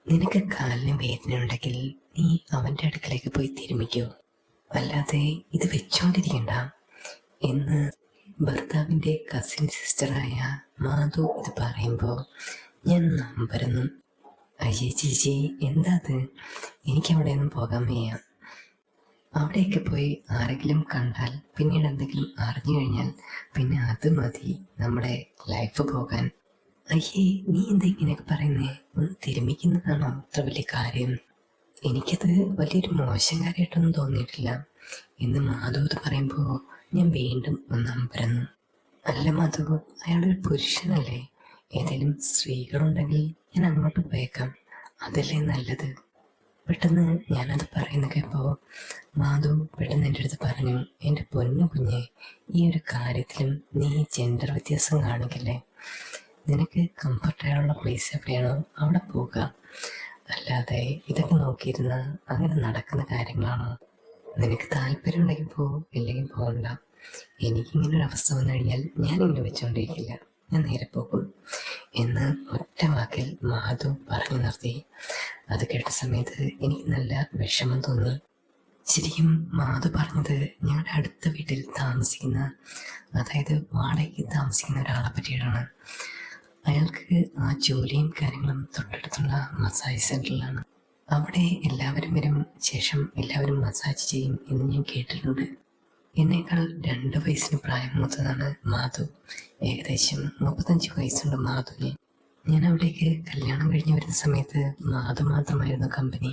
നിനക്ക് കാലിന് വേദനയുണ്ടെങ്കിൽ നീ അവൻ്റെ അടുക്കലേക്ക് പോയി തിരുമിക്കോ, അല്ലാതെ ഇത് വെച്ചോണ്ടിരിക്കണ്ട എന്ന് ഭർത്താവിൻ്റെ കസിൻ സിസ്റ്ററായ മാധു ഇത് പറയുമ്പോൾ ഞാൻ നമ്പരുന്നു. അയ്യേ ചേച്ചി, എന്താ അത്? എനിക്കവിടെയൊന്നും പോകാൻ വയ്യ. അവിടെയൊക്കെ പോയി ആരെങ്കിലും കണ്ടാൽ, പിന്നീട് എന്തെങ്കിലും അറിഞ്ഞു കഴിഞ്ഞാൽ പിന്നെ അത് മതി നമ്മുടെ ലൈഫ് പോകാൻ. അയ്യേ, നീ എന്താ ഇങ്ങനെയൊക്കെ പറയുന്നേ? ഒന്ന് തിരുമിക്കുന്നതാണോ അത്ര വലിയ കാര്യം? എനിക്കത് വലിയൊരു മോശം കാര്യമായിട്ടൊന്നും തോന്നിയിട്ടില്ല എന്ന് മാധു അത് പറയുമ്പോൾ ഞാൻ വീണ്ടും ഒന്നമ്പരന്നു. അല്ല മാധു, അയാളൊരു പുരുഷനല്ലേ? ഏതെങ്കിലും സ്ത്രീകളുണ്ടെങ്കിൽ ഞാൻ അങ്ങോട്ട് പോയേക്കാം, അതല്ലേ നല്ലത്. പെട്ടെന്ന് ഞാനത് പറയുന്ന കേൾപ്പോൾ മാധു പെട്ടെന്ന് എൻ്റെ അടുത്ത് പറഞ്ഞു, എൻ്റെ പൊന്നു കുഞ്ഞെ, ഈ ഒരു കാര്യത്തിലും നീ ജെൻഡർ വ്യത്യാസം കാണിക്കല്ലേ. നിനക്ക് കംഫർട്ടായുള്ള പ്ലേസ് എവിടെയാണോ അവിടെ പോകുക, അല്ലാതെ ഇതൊക്കെ നോക്കിയിരുന്ന അങ്ങനെ നടക്കുന്ന കാര്യങ്ങളാണോ? നിനക്ക് താല്പര്യം ഉണ്ടെങ്കിൽ പോകും, ഇല്ലെങ്കിൽ പോകണ്ട. എനിക്കിങ്ങനൊരു അവസ്ഥ വന്നു കഴിഞ്ഞാൽ ഞാനിങ്ങനെ വെച്ചുകൊണ്ടിരിക്കില്ല, ഞാൻ നേരെ പോകും എന്ന് ഒറ്റ വാക്കിൽ മാധു പറഞ്ഞു നിർത്തി. അത് കേട്ട സമയത്ത് എനിക്ക് നല്ല വിഷമം തോന്നി. ശരിക്കും മാധു പറഞ്ഞത് ഞങ്ങളുടെ അടുത്ത വീട്ടിൽ താമസിക്കുന്ന, അതായത് വാടകയ്ക്ക് താമസിക്കുന്ന ഒരാളെ പറ്റിയിട്ടാണ്. അയാൾക്ക് ആ ജോലിയും കാര്യങ്ങളും തൊട്ടടുത്തുള്ള മസാജ് സെൻ്ററിലാണ്. അവിടെ എല്ലാവരും വരും, ശേഷം എല്ലാവരും മസാജ് ചെയ്യും എന്ന് ഞാൻ കേട്ടിട്ടുണ്ട്. എന്നേക്കാൾ 2 വയസ്സിന് പ്രായം മൂത്തതാണ് മാധു. ഏകദേശം 35 വയസ്സുണ്ട് മാധുവിന്. ഞാൻ അവിടേക്ക് കല്യാണം കഴിഞ്ഞ് വരുന്ന സമയത്ത് മാധു മാത്രമായിരുന്നു കമ്പനി.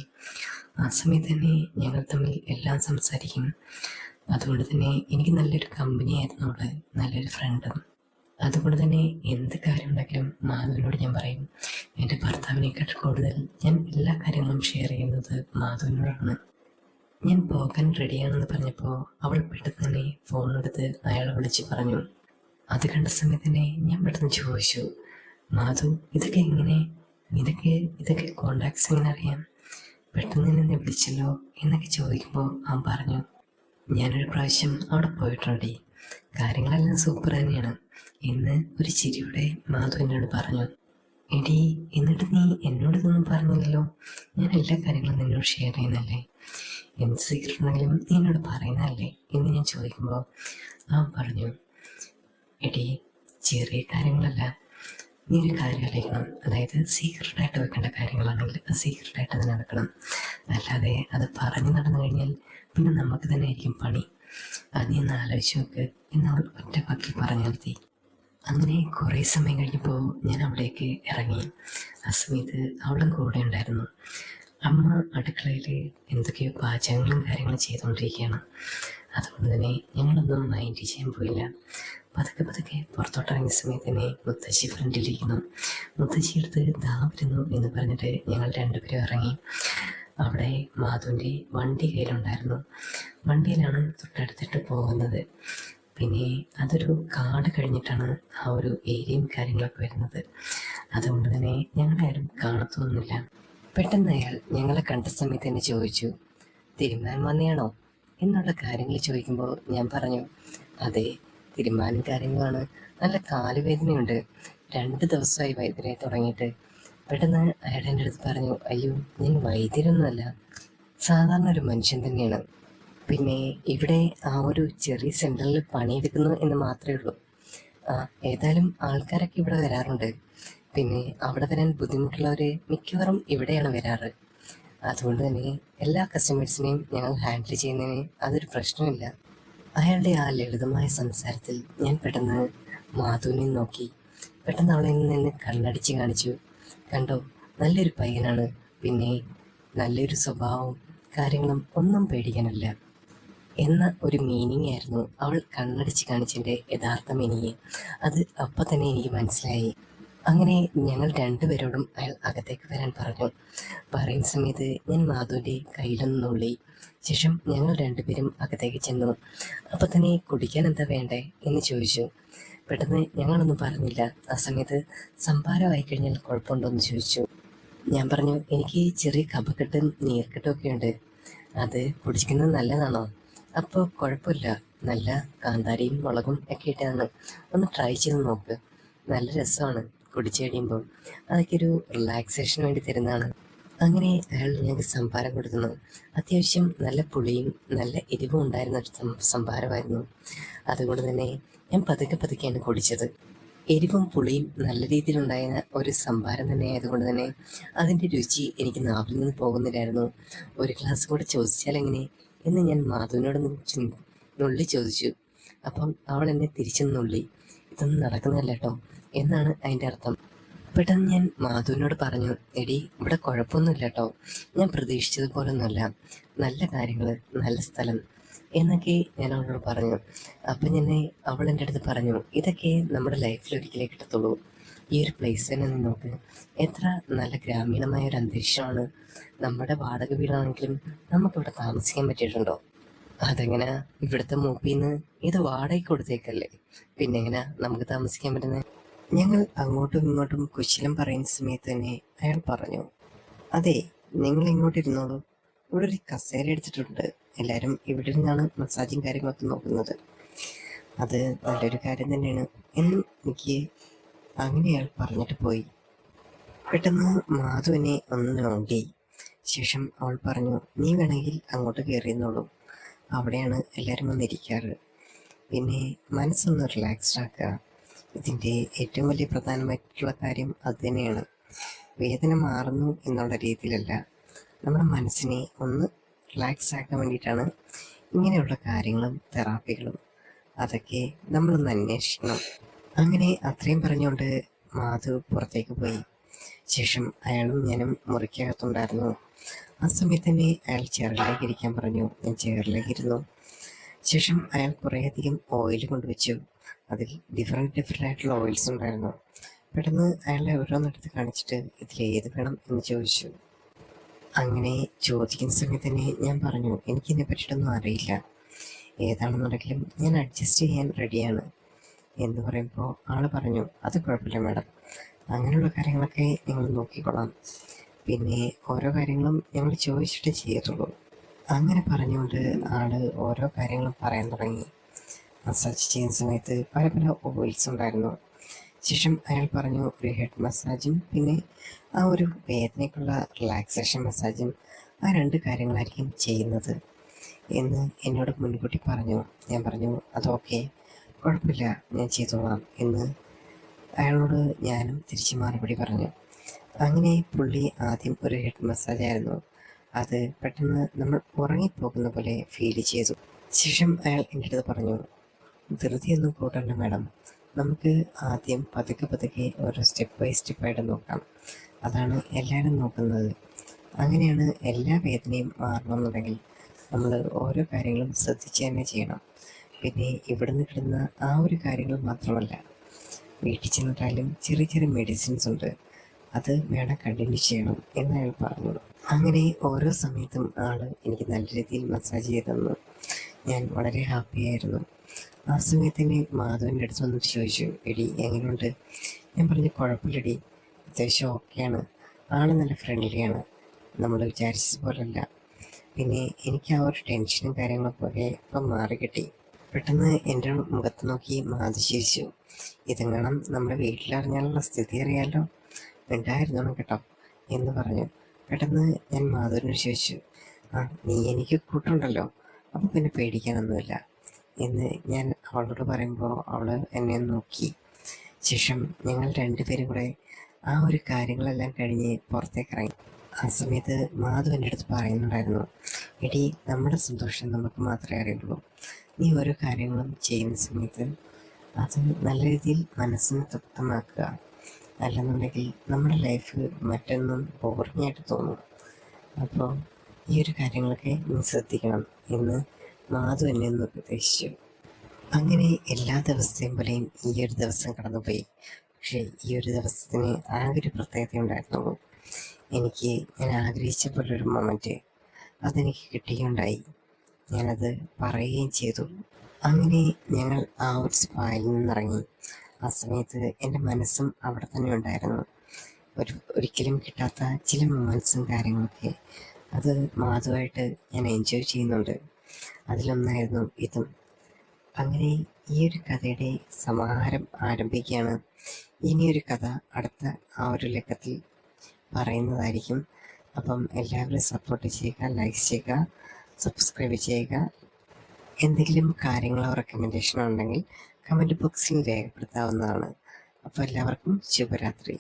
ആ സമയത്ത് തന്നെ ഞങ്ങൾ തമ്മിൽ എല്ലാം സംസാരിക്കും. അതുകൊണ്ട് തന്നെ എനിക്ക് നല്ലൊരു കമ്പനിയായിരുന്നു അവള്, നല്ലൊരു ഫ്രണ്ടും. അതുകൊണ്ട് തന്നെ എന്ത് കാര്യം ഉണ്ടെങ്കിലും മാധുവിനോട് ഞാൻ പറയും. എൻ്റെ ഭർത്താവിനേക്കാൾ കൂടുതൽ ഞാൻ എല്ലാ കാര്യങ്ങളും ഷെയർ ചെയ്യുന്നത് മാധുവിനോടാണ്. ഞാൻ പോകാൻ റെഡിയാണെന്ന് പറഞ്ഞപ്പോൾ അവൾ പെട്ടെന്ന് തന്നെ ഫോണെടുത്ത് അയാളെ വിളിച്ച് പറഞ്ഞു. അത് കണ്ട സമയത്ത് തന്നെ ഞാൻ പെട്ടെന്ന് ചോദിച്ചു, മാധു, ഇതൊക്കെ എങ്ങനെ? ഇതൊക്കെ കോണ്ടാക്ട്സ് എങ്ങനെ അറിയാം? പെട്ടെന്ന് തന്നെ വിളിച്ചല്ലോ എന്നൊക്കെ ചോദിക്കുമ്പോൾ അവൻ പറഞ്ഞു, ഞാനൊരു പ്രാവശ്യം അവിടെ പോയിട്ടുണ്ട്, കാര്യങ്ങളെല്ലാം സൂപ്പർ തന്നെയാണ് എന്ന് ഒരു ചിരിയുടെ മാധു എന്നോട് പറഞ്ഞു. എടി, എന്നിട്ട് നീ എന്നോടിതൊന്നും പറഞ്ഞില്ലല്ലോ? ഞാൻ എല്ലാ കാര്യങ്ങളും നിന്നോട് ഷെയർ ചെയ്യുന്നല്ലേ, എന്ത് സീക്രട്ട് ഉണ്ടെങ്കിലും നീ എന്നോട് പറയുന്നതല്ലേ എന്ന് ഞാൻ ചോദിക്കുമ്പോൾ അവൻ പറഞ്ഞു, എടി, ചെറിയ കാര്യങ്ങളല്ല, നീ ഒരു കാര്യം ആലോചിക്കണം. അതായത് സീക്രട്ടായിട്ട് വെക്കേണ്ട കാര്യങ്ങളാണെങ്കിൽ അത് സീക്രട്ടായിട്ട് തന്നെ നടക്കണം, അല്ലാതെ അത് പറഞ്ഞു നടന്നു കഴിഞ്ഞാൽ പിന്നെ നമുക്ക് തന്നെ ആയിരിക്കും പണി. അത് നീ ഒന്ന് ആലോചിച്ച് നോക്ക് എന്നവൾ ഒറ്റ വാക്കിൽ പറഞ്ഞു നിർത്തി. അങ്ങനെ കുറേ സമയം കഴിഞ്ഞപ്പോൾ ഞാൻ അവിടേക്ക് ഇറങ്ങി. ആ സമയത്ത് അവളും കൂടെ ഉണ്ടായിരുന്നു. അമ്മ അടുക്കളയിൽ എന്തൊക്കെയോ പാചകങ്ങളും കാര്യങ്ങളും ചെയ്തുകൊണ്ടിരിക്കുകയാണ്. അതുകൊണ്ട് തന്നെ ഞങ്ങളൊന്നും മൈൻഡ് ചെയ്യാൻ പോയില്ല. പതുക്കെ പുറത്തോട്ടിറങ്ങിയ സമയത്ത് തന്നെ മുത്തശ്ശി ഫ്രണ്ടിലിരിക്കുന്നു. മുത്തശ്ശി എടുത്ത് ദാ വരുന്നു എന്ന് പറഞ്ഞിട്ട് ഞങ്ങൾ 2 പേരും ഇറങ്ങി. അവിടെ മാധുവിൻ്റെ വണ്ടി കയ്യിലുണ്ടായിരുന്നു. വണ്ടിയിലാണ് തൊട്ടടുത്തിട്ട് പോകുന്നത്. പിന്നെ അതൊരു കാട് കഴിഞ്ഞിട്ടാണ് ആ ഒരു ഏരിയയും കാര്യങ്ങളൊക്കെ വരുന്നത്. അതുകൊണ്ട് തന്നെ ഞങ്ങളാരും കാണത്തൊന്നുമില്ല. പെട്ടെന്ന് അയാൾ ഞങ്ങളെ കണ്ട സമയത്ത് തന്നെ ചോദിച്ചു, തിരുമാൻ വന്നെയാണോ എന്നുള്ള കാര്യങ്ങൾ ചോദിക്കുമ്പോൾ ഞാൻ പറഞ്ഞു, അതെ, തിരുമാനും കാര്യങ്ങളാണ്. നല്ല കാലുവേദനയുണ്ട്, 2 ദിവസമായി വൈദ്യരെ തുടങ്ങിയിട്ട്. പെട്ടെന്ന് അയാൾ എൻ്റെ അടുത്ത് പറഞ്ഞു, അയ്യോ, ഞാൻ വൈദ്യരൊന്നുമല്ല, സാധാരണ ഒരു മനുഷ്യൻ തന്നെയാണ്. പിന്നെ ഇവിടെ ആ ഒരു ചെറിയ സെൻറ്ററിൽ പണിയെടുക്കുന്നു എന്ന് മാത്രമേ ഉള്ളൂ. ഏതായാലും ആൾക്കാരൊക്കെ ഇവിടെ വരാറുണ്ട്. പിന്നെ അവിടെ വരാൻ ബുദ്ധിമുട്ടുള്ളവർ മിക്കവാറും ഇവിടെയാണ് വരാറ്. അതുകൊണ്ട് തന്നെ എല്ലാ കസ്റ്റമേഴ്സിനെയും ഞങ്ങൾ ഹാൻഡിൽ ചെയ്യുന്നതിന് അതൊരു പ്രശ്നമില്ല. അയാളുടെ ആ ലളിതമായ സംസാരത്തിൽ ഞാൻ പെട്ടെന്ന് മാധുവിനെ നോക്കി. പെട്ടെന്ന് അവളെ നിന്ന് കണ്ണടിച്ച് കാണിച്ചു. കണ്ടോ, നല്ലൊരു പയ്യനാണ്, പിന്നെ നല്ലൊരു സ്വഭാവവും കാര്യങ്ങളും ഒന്നും പേടിക്കാനില്ല എന്ന ഒരു മീനിങ് ആയിരുന്നു അവൾ കണ്ണടിച്ച് കാണിച്ചതിൻ്റെ യഥാർത്ഥ മീനിങ്. അത് അപ്പം തന്നെ എനിക്ക് മനസ്സിലായി. അങ്ങനെ ഞങ്ങൾ 2 പേരോടും അയാൾ അകത്തേക്ക് വരാൻ പറഞ്ഞു. പറയുന്ന സമയത്ത് ഞാൻ മാധുവിൻ്റെ കയ്യിലൊന്ന് നുള്ളി. ശേഷം ഞങ്ങൾ 2 പേരും അകത്തേക്ക് ചെന്നു. അപ്പം തന്നെ കുടിക്കാൻ എന്താ വേണ്ടേ എന്ന് ചോദിച്ചു. പെട്ടെന്ന് ഞങ്ങളൊന്നും പറഞ്ഞില്ല. ആ സമയത്ത് സംഭാരമായി കഴിഞ്ഞാൽ കുഴപ്പമുണ്ടോ എന്ന് ചോദിച്ചു. ഞാൻ പറഞ്ഞു, എനിക്ക് ചെറിയ കഫക്കെട്ടും നീർക്കെട്ടും ഒക്കെ ഉണ്ട്, അത് കുടിക്കുന്നത് നല്ലതാണോ? അപ്പോൾ കുഴപ്പമില്ല, നല്ല കാന്താരിയും മുളകും ഒക്കെ ഇട്ടാണ്, ഒന്ന് ട്രൈ ചെയ്ത് നോക്ക്, നല്ല രസമാണ് കുടിച്ചു കഴിയുമ്പോൾ, അതൊക്കെ ഒരു റിലാക്സേഷന് വേണ്ടി തരുന്നതാണ്. അങ്ങനെ അയാൾ ഞങ്ങൾക്ക് സംഭാരം കൊടുക്കുന്നു. അത്യാവശ്യം നല്ല പുളിയും നല്ല എരിവും ഉണ്ടായിരുന്ന ഒരു സംഭാരമായിരുന്നു. അതുകൊണ്ട് തന്നെ ഞാൻ പതുക്കെ പതുക്കെയാണ് കുടിച്ചത്. എരിവും പുളിയും നല്ല രീതിയിലുണ്ടായ ഒരു സംഭാരം തന്നെ ആയതുകൊണ്ട് തന്നെ അതിൻ്റെ രുചി എനിക്ക് നാവിൽ നിന്ന് പോകുന്നില്ലായിരുന്നു. ഒരു ഗ്ലാസ് കൂടെ ചോദിച്ചാൽ എങ്ങനെ എന്ന് ഞാൻ മാധുവിനോട് നുള്ളി ചോദിച്ചു. അപ്പം അവൾ എന്നെ തിരിച്ചു നുള്ളി. ഇതൊന്നും നടക്കുന്നില്ല കേട്ടോ എന്നാണ് അതിൻ്റെ അർത്ഥം. പെട്ടെന്ന് ഞാൻ മാധുവിനോട് പറഞ്ഞു, എടി ഇവിടെ കുഴപ്പമൊന്നുമില്ല കേട്ടോ, ഞാൻ പ്രതീക്ഷിച്ചതുപോലൊന്നുമല്ല, നല്ല കാര്യങ്ങൾ, നല്ല സ്ഥലം എന്നൊക്കെ ഞാൻ അവളോട് പറഞ്ഞു. അപ്പം ഞാൻ അവൾ എൻ്റെ അടുത്ത് പറഞ്ഞു, ഇതൊക്കെ നമ്മുടെ ലൈഫിൽ ഒരിക്കലേ കിട്ടത്തുള്ളൂ. ഈ ഒരു പ്ലേസ് തന്നെ നീ നോക്ക്, എത്ര നല്ല ഗ്രാമീണമായ ഒരു അന്തരീക്ഷമാണ്. നമ്മുടെ വാടക വീടാണെങ്കിലും നമുക്കിവിടെ താമസിക്കാൻ പറ്റിയിട്ടുണ്ടോ? അതെങ്ങനെ? ഇവിടുത്തെ മൂപ്പിന്ന് ഇത് വാടകയ്ക്ക് കൊടുത്തേക്കല്ലേ, പിന്നെ എങ്ങനെ നമുക്ക് താമസിക്കാൻ പറ്റുന്നത്? ഞങ്ങൾ അങ്ങോട്ടും ഇങ്ങോട്ടും കുശലം പറയുന്ന സമയത്ത് തന്നെ അയാൾ പറഞ്ഞു, അതെ, നിങ്ങൾ ഇങ്ങോട്ട് ഇരുന്നോളൂ, ഇവിടെ ഒരു കസേര എടുത്തിട്ടുണ്ട്, എല്ലാവരും ഇവിടെ നിന്നാണ് മസാജും കാര്യങ്ങളൊക്കെ നോക്കുന്നത്. അത് നല്ലൊരു കാര്യം തന്നെയാണ് എന്നും എനിക്ക് അങ്ങനെ അയാൾ പറഞ്ഞിട്ട് പോയി. പെട്ടെന്ന് മാധുവിനെ ഒന്ന് നോക്കി ശേഷം അവൾ പറഞ്ഞു, നീ വേണമെങ്കിൽ അങ്ങോട്ട് കയറിയെന്നോളൂ, അവിടെയാണ് എല്ലാവരും വന്നിരിക്കാറ്. പിന്നെ മനസ്സൊന്ന് റിലാക്സ്ഡ് ആക്കുക. ഇതിൻ്റെ ഏറ്റവും വലിയ പ്രധാനമായിട്ടുള്ള കാര്യം അത് തന്നെയാണ്. വേദന മാറുന്നു എന്നുള്ള രീതിയിലല്ല, നമ്മുടെ മനസ്സിനെ ഒന്ന് റിലാക്സ് ആക്കാൻ വേണ്ടിയിട്ടാണ് ഇങ്ങനെയുള്ള കാര്യങ്ങളും തെറാപ്പികളും. അതൊക്കെ നമ്മളൊന്ന് അന്വേഷിക്കണം. അങ്ങനെ അത്രയും പറഞ്ഞുകൊണ്ട് മാധു പുറത്തേക്ക് പോയി. ശേഷം അയാളും ഞാനും മുറിക്കകത്തുണ്ടായിരുന്നു. ആ സമയത്ത് തന്നെ അയാൾ ചെയറിലേക്ക് ഇരിക്കാൻ പറഞ്ഞു. ഞാൻ ചെയറിലേക്ക് ഇരുന്നു. ശേഷം അയാൾ കുറേയധികം ഓയിൽ കൊണ്ടുവച്ചു. അതിൽ ഡിഫറെൻ്റ് ആയിട്ടുള്ള ഓയിൽസ് ഉണ്ടായിരുന്നു. പെട്ടെന്ന് അയാളെ ഓരോന്നെടുത്ത് കാണിച്ചിട്ട് ഇതിലേത് വേണം എന്ന് ചോദിച്ചു. അങ്ങനെ ചോദിക്കുന്ന സമയത്ത് തന്നെ ഞാൻ പറഞ്ഞു, എനിക്കിതിനെ പറ്റിയിട്ടൊന്നും അറിയില്ല, ഏതാണെന്നുണ്ടെങ്കിലും ഞാൻ അഡ്ജസ്റ്റ് ചെയ്യാൻ റെഡിയാണ് എന്ന് പറയുമ്പോൾ ആൾ പറഞ്ഞു, അത് കുഴപ്പമില്ല മാഡം, അങ്ങനെയുള്ള കാര്യങ്ങളൊക്കെ ഞങ്ങൾ നോക്കിക്കൊള്ളാം, പിന്നെ ഓരോ കാര്യങ്ങളും ഞങ്ങൾ ചോദിച്ചിട്ട് ചെയ്യത്തുള്ളൂ. അങ്ങനെ പറഞ്ഞുകൊണ്ട് ആള് ഓരോ കാര്യങ്ങളും പറയാൻ തുടങ്ങി. മസാജ് ചെയ്യുന്ന സമയത്ത് പല പല ഓയിൽസ് ഉണ്ടായിരുന്നു. ശേഷം അയാൾ പറഞ്ഞു, ഒരു ഹെഡ് മസാജും പിന്നെ ആ ഒരു വേദനയ്ക്കുള്ള റിലാക്സേഷൻ മസാജും, ആ രണ്ട് കാര്യങ്ങളായിരിക്കും ചെയ്യുന്നത് എന്ന് എന്നോട് മുൻകൂട്ടി പറഞ്ഞു. ഞാൻ പറഞ്ഞു, അതൊക്കെ കുഴപ്പമില്ല, ഞാൻ ചെയ്തോളാം എന്ന് അയാളോട് ഞാനും തിരിച്ച് മറുപടി പറഞ്ഞു. അങ്ങനെ പുള്ളി ആദ്യം ഒരു ഹെഡ് മസാജ് ആയിരുന്നു. അത് പെട്ടെന്ന് നമ്മൾ ഉറങ്ങിപ്പോകുന്ന പോലെ ഫീൽ ചെയ്തു. ശേഷം അയാൾ എൻ്റെ അടുത്ത് പറഞ്ഞു, ധൃതിയൊന്നും കൂട്ടണ്ട മാഡം, നമുക്ക് ആദ്യം പതുക്കെ പതുക്കെ ഓരോ സ്റ്റെപ്പ് ബൈ സ്റ്റെപ്പായിട്ട് നോക്കാം, അതാണ് എല്ലാവരും നോക്കുന്നത്. അങ്ങനെയാണ് എല്ലാ വേദനയും മാറണമെന്നുണ്ടെങ്കിൽ നമ്മൾ ഓരോ കാര്യങ്ങളും ശ്രദ്ധിച്ച് തന്നെ ചെയ്യണം. പിന്നെ ഇവിടുന്ന് കിട്ടുന്ന ആ ഒരു കാര്യങ്ങൾ മാത്രമല്ല, വീട്ടിൽ ചെന്നിട്ടാലും ചെറിയ ചെറിയ മെഡിസിൻസ് ഉണ്ട്, അത് വേണം കണ്ടിന്യൂ ചെയ്യണം എന്ന് അയാൾ പറഞ്ഞു. അങ്ങനെ ഓരോ സമയത്തും ആൾ എനിക്ക് നല്ല രീതിയിൽ മസാജ് ചെയ്ത് തന്നു. ഞാൻ വളരെ ഹാപ്പിയായിരുന്നു. ആ സമയത്ത് തന്നെ മാധവൻ്റെ അടുത്ത് വന്നിട്ട് ചോദിച്ചു, എടി എങ്ങനെയുണ്ട്? ഞാൻ പറഞ്ഞു, കുഴപ്പമില്ലടി, അത്യാവശ്യം ഓക്കെയാണ്, ആൾ നല്ല ഫ്രണ്ട്ലിയാണ്, നമ്മൾ വിചാരിച്ചത് പോലല്ല. പിന്നെ എനിക്ക് ആ ഒരു ടെൻഷനും കാര്യങ്ങളൊക്കെ ഇപ്പം മാറിക്കിട്ടി. പെട്ടെന്ന് എൻ്റെ മുഖത്ത് നോക്കി മാധു ചിരിച്ചു. ഇതെങ്ങാനും നമ്മുടെ വീട്ടിലറിഞ്ഞാലുള്ള സ്ഥിതി അറിയാലോ, ഉണ്ടായിരുന്നു കേട്ടോ എന്ന് പറഞ്ഞു. പെട്ടെന്ന് ഞാൻ മാധുവിനോട് ചോദിച്ചു, ആ നീ എനിക്ക് കൂട്ടുണ്ടല്ലോ, അപ്പം പിന്നെ പേടിക്കാനൊന്നുമില്ല എന്ന് ഞാൻ അവളോട് പറയുമ്പോൾ അവൾ എന്നെ നോക്കി. ശേഷം ഞങ്ങൾ രണ്ടുപേരും കൂടെ ആ ഒരു കാര്യങ്ങളെല്ലാം കഴിഞ്ഞ് പുറത്തേക്ക് ഇറങ്ങി. ആ സമയത്ത് മാധു എൻ്റെ അടുത്ത് പറയുന്നുണ്ടായിരുന്നു, എടി നമ്മുടെ സന്തോഷം നമുക്ക് മാത്രമേ അറിയുള്ളൂ, നീ ഓരോ കാര്യങ്ങളും ചെയ്യുന്ന സമയത്ത് അത് നല്ല രീതിയിൽ മനസ്സിനെ തൃപ്തമാക്കുക, അല്ലെന്നുണ്ടെങ്കിൽ നമ്മുടെ ലൈഫ് മറ്റൊന്നും ബോറിങ്ങായിട്ട് തോന്നും. അപ്പോൾ ഈ ഒരു കാര്യങ്ങളൊക്കെ നീ ശ്രദ്ധിക്കണം എന്ന് മാധു എന്നെ ഒന്ന് ഉപദേശിച്ചു. അങ്ങനെ എല്ലാ ദിവസത്തെയും പോലെയും ഈ ഒരു ദിവസം കടന്നുപോയി. പക്ഷേ ഈ ഒരു ദിവസത്തിന് ആകെ ഒരു പ്രത്യേകത ഉണ്ടായിരുന്നുള്ളൂ. എനിക്ക് ഞാൻ ആഗ്രഹിച്ച പോലൊരു മൊമെൻറ്റ് അതെനിക്ക് കിട്ടുകയുണ്ടായി. ഞാനത് പറയുകയും ചെയ്തു. അങ്ങനെ ഞങ്ങൾ ആ ഒരു സ്പായിൽ നിന്നിറങ്ങി. ആ സമയത്ത് എൻ്റെ മനസ്സും അവിടെ തന്നെ ഉണ്ടായിരുന്നു. ഒരിക്കലും കിട്ടാത്ത ചില മൊമെൻറ്റ്സും കാര്യങ്ങളൊക്കെ അത് മാധുവായിട്ട് ഞാൻ എൻജോയ് ചെയ്യുന്നുണ്ട്. അതിലൊന്നായിരുന്നു ഇതും. അങ്ങനെ ഈ ഒരു കഥയുടെ സമാഹാരം ആരംഭിക്കുകയാണ്. ഇനിയൊരു കഥ അടുത്ത ആ ഒരു ലക്കത്തിൽ പറയുന്നതായിരിക്കും. അപ്പം എല്ലാവരും സപ്പോർട്ട് ചെയ്യുക, ലൈക്ക് ചെയ്യുക, സബ്സ്ക്രൈബ് ചെയ്യുക. എന്തെങ്കിലും കാര്യങ്ങളോ റെക്കമെൻഡേഷനോ ഉണ്ടെങ്കിൽ കമൻറ്റ് ബോക്സിൽ രേഖപ്പെടുത്താവുന്നതാണ്. അപ്പോൾ എല്ലാവർക്കും ശുഭരാത്രി.